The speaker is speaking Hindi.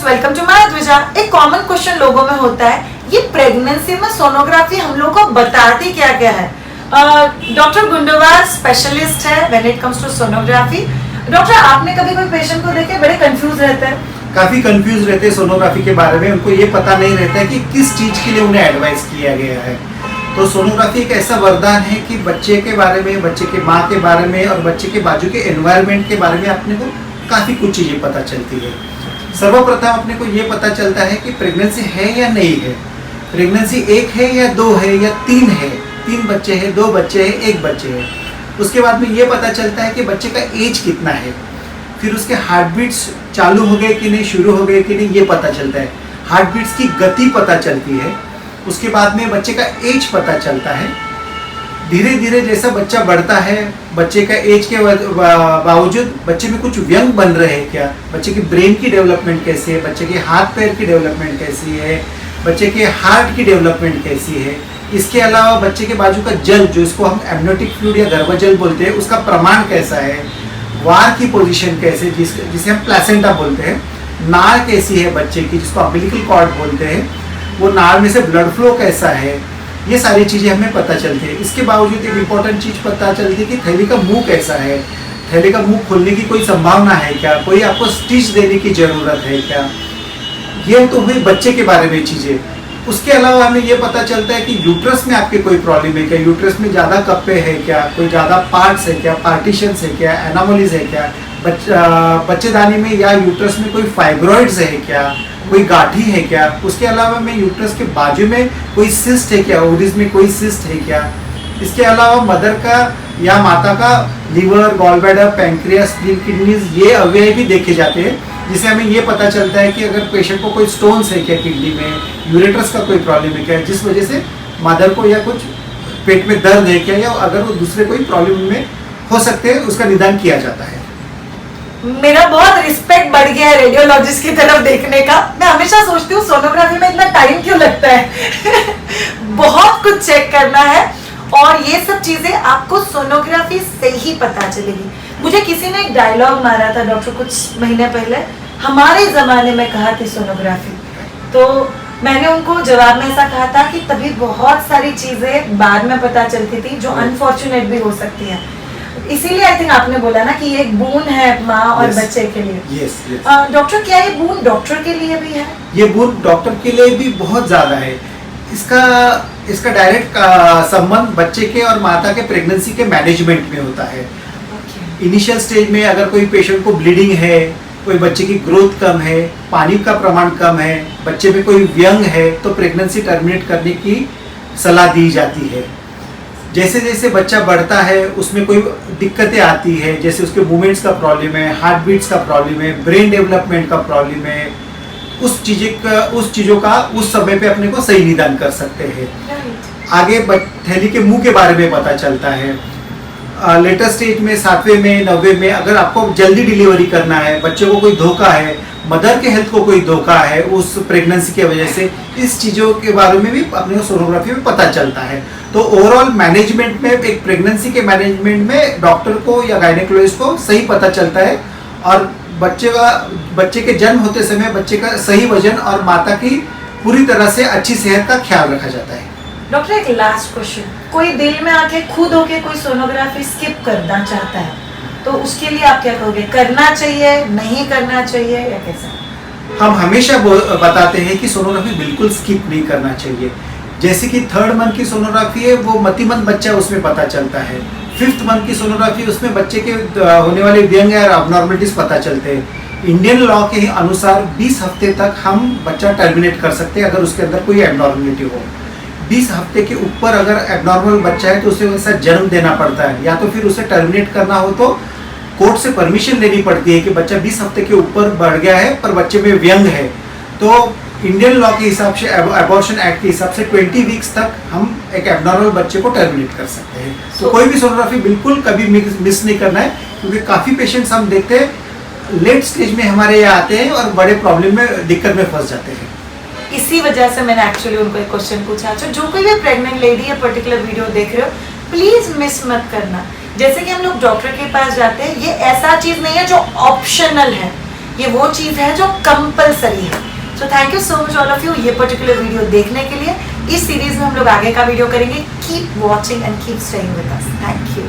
Viewers, welcome to my Dwija. एक कॉमन क्वेश्चन लोगों में होता है, ये प्रेगनेंसी में सोनोग्राफी हम लोग को बताती क्या क्या है? डॉक्टर गुंडवार स्पेशलिस्ट है when it comes to sonography. Doctor, आपने कभी कोई पेशेंट को देखे बड़े कंफ्यूज रहते हैं? काफी कंफ्यूज रहते हैं सोनोग्राफी के बारे में। उनको ये पता नहीं रहता है कि किस चीज के लिए उन्हें एडवाइस किया गया है। तो सोनोग्राफी एक ऐसा वरदान है कि बच्चे के बारे में, बच्चे के माँ के बारे में और बच्चे के बाजू के एनवायरनमेंट के बारे में अपने को काफ़ी कुछ चीज़ें पता चलती है। सर्वप्रथम अपने को ये पता चलता है कि प्रेगनेंसी है या नहीं है, प्रेगनेंसी एक है या दो है या तीन है, 3 बच्चे हैं, 2 बच्चे हैं, 1 बच्चे है। उसके बाद में ये पता चलता है कि बच्चे का एज कितना है, फिर उसके हार्ट बीट्स चालू हो गए कि नहीं, शुरू हो गए कि नहीं, ये पता चलता है। हार्ट बीट्स की गति पता चलती है। उसके बाद में बच्चे का एज पता चलता है। धीरे धीरे जैसा बच्चा बढ़ता है, बच्चे का एज के बावजूद बच्चे में कुछ व्यंग बन रहे हैं क्या, बच्चे की ब्रेन की डेवलपमेंट कैसी है, बच्चे के हाथ पैर की डेवलपमेंट कैसी है, बच्चे के हार्ट की डेवलपमेंट कैसी है। इसके अलावा बच्चे के बाजू का जल, जो इसको हम एमनियोटिक फ्लूइड या गर्भजल बोलते हैं, उसका प्रमाण कैसा है, वार की पोजीशन कैसे, जिसे हम प्लेसेंटा बोलते हैं, नाड़ कैसी है बच्चे की, जिसको अम्बिलिकल कॉर्ड बोलते हैं, वो नाड़ में से ब्लड फ्लो कैसा है, ये सारी चीज़ें हमें पता चलती है। इसके बावजूद एक इम्पॉर्टेंट चीज़ पता चलती है कि थैली का मुंह कैसा है, थैली का मुंह खोलने की कोई संभावना है क्या, कोई आपको स्टिच देने की ज़रूरत है क्या। ये तो हुई बच्चे के बारे में चीज़ें। उसके अलावा हमें ये पता चलता है कि यूट्रस में आपके कोई प्रॉब्लम है क्या, यूट्रस में ज़्यादा कप्पे है क्या, कोई ज़्यादा पार्ट्स है क्या, पार्टीशंस है क्या, एनामोलीज है क्या, बच्चेदानी में या यूट्रस में कोई फाइब्रॉइड्स है क्या, कोई गाठी है क्या। उसके अलावा में यूट्रस के बाजू में कोई सिस्ट है क्या, ओवरीज में कोई सिस्ट है क्या। इसके अलावा मदर का या माता का liver, gallbladder, pancreas, spleen, kidneys, ये अवयव भी देखे जाते हैं, जिससे हमें ये पता चलता है कि अगर पेशेंट को कोई स्टोन्स है क्या किडनी में, यूरेट्रस का कोई प्रॉब्लम है क्या, जिस वजह से मदर को या कुछ पेट में दर्द है क्या, या अगर वो दूसरे कोई प्रॉब्लम में हो सकते हैं, उसका निदान किया जाता है। मेरा बहुत रिस्पेक्ट बढ़ गया है रेडियोलॉजिस्ट की तरफ देखने का। मैं हमेशा सोचती हूँ सोनोग्राफी में इतना टाइम क्यों लगता है बहुत कुछ चेक करना है, और ये सब चीजें आपको सोनोग्राफी से ही पता चलेगी। मुझे किसी ने एक डायलॉग मारा था डॉक्टर कुछ महीने पहले, हमारे जमाने में कहा थी सोनोग्राफी, तो मैंने उनको जवाब में ऐसा कहा था कि तभी बहुत सारी चीजें बाद में पता चलती थी जो अनफॉर्चुनेट भी हो सकती है। इसीलिए आई थिंक आपने बोला ना कि ये एक बून है माँ और बच्चे के लिए। डॉक्टर, क्या ये बून डॉक्टर के लिए भी है? ये बून डॉक्टर के लिए भी बहुत ज्यादा है। इसका डायरेक्ट संबंध बच्चे के और माता के प्रेगनेंसी के मैनेजमेंट में होता है। इनिशियल स्टेज में अगर कोई पेशेंट को ब्लीडिंग है, कोई बच्चे की ग्रोथ कम है, पानी का प्रमाण कम है, बच्चे में कोई व्यंग है, तो प्रेगनेंसी टर्मिनेट करने की सलाह दी जाती है। जैसे जैसे बच्चा बढ़ता है उसमें कोई दिक्कतें आती है, जैसे उसके मूवमेंट्स का प्रॉब्लम है, हार्ट बीट्स का प्रॉब्लम है, ब्रेन डेवलपमेंट का प्रॉब्लम है, उस चीज़ों का उस समय पे अपने को सही निदान कर सकते हैं। आगे थैली के मुंह के बारे में पता चलता है। लेटर स्टेज में 7वें में 9वें में अगर आपको जल्दी डिलीवरी करना है, बच्चे को कोई धोखा है, मदर के हेल्थ को कोई धोखा है उस प्रेगनेंसी की वजह से, इस चीज़ों के बारे में भी अपने को सोनोग्राफी में पता चलता है। तो ओवरऑल मैनेजमेंट में, एक प्रेगनेंसी के मैनेजमेंट में डॉक्टर को या गायनेकोलॉजिस्ट को सही पता चलता है, और बच्चे के जन्म होते समय बच्चे का सही वजन और माता की पूरी तरह से अच्छी सेहत का ख्याल रखा जाता है। डॉक्टर, एक लास्ट क्वेश्चन, कोई दिल में आके खुद होके कोई सोनोग्राफी स्किप करना चाहता है तो उसके लिए आप क्या कहोगे? करना चाहिए, नहीं करना चाहिए, या कैसा? हम हमेशा बताते हैं कि सोनोग्राफी बिल्कुल स्किप नहीं करना चाहिए। जैसे कि 3rd मंथ की सोनोग्राफी है, वो मतिमंद बच्चा उसमें पता चलता है। 5th मंथ की सोनोग्राफी, उसमें बच्चे के होने वाले व्यंग और अबनॉर्मलिटीज पता चलते हैं। इंडियन लॉ के अनुसार 20 हफ्ते तक हम बच्चा टर्मिनेट कर सकते हैं अगर उसके अंदर कोई एबनॉर्मलिटी हो। 20 हफ्ते के ऊपर अगर एबनॉर्मल बच्चा है तो उसे वैसा जन्म देना पड़ता है, या तो फिर उसे टर्मिनेट करना हो तो कोर्ट से परमिशन लेनी पड़ती है कि बच्चा 20 हफ्ते के ऊपर बढ़ गया है पर बच्चे में व्यंग है, तो इंडियन लॉ के हिसाब से, अबॉर्शन एक्ट के हिसाब से 20 वीक्स तक हम एक एबनॉर्मल बच्चे को टर्मिनेट कर सकते हैं। तो कोई भी सोनोग्राफी बिल्कुल कभी मिस नहीं करना है, क्योंकि काफ़ी पेशेंट्स हम देखते हैं लेट स्टेज में हमारे यहाँ आते हैं और बड़े प्रॉब्लम में, दिक्कत में फंस जाते हैं। इसी वजह से मैंने एक्चुअली उनको एक क्वेश्चन पूछा। जो कोई भी प्रेग्नेंट लेडी या पर्टिकुलर वीडियो देख रहे हो, प्लीज मिस मत करना। जैसे कि हम लोग डॉक्टर के पास जाते हैं, ये ऐसा चीज नहीं है जो ऑप्शनल है, ये वो चीज़ है जो कंपलसरी है। So thank you so much all of you ये पर्टिकुलर वीडियो देखने के लिए। इस सीरीज में हम लोग आगे का वीडियो करेंगे। Keep watching and keep staying with us. Thank you.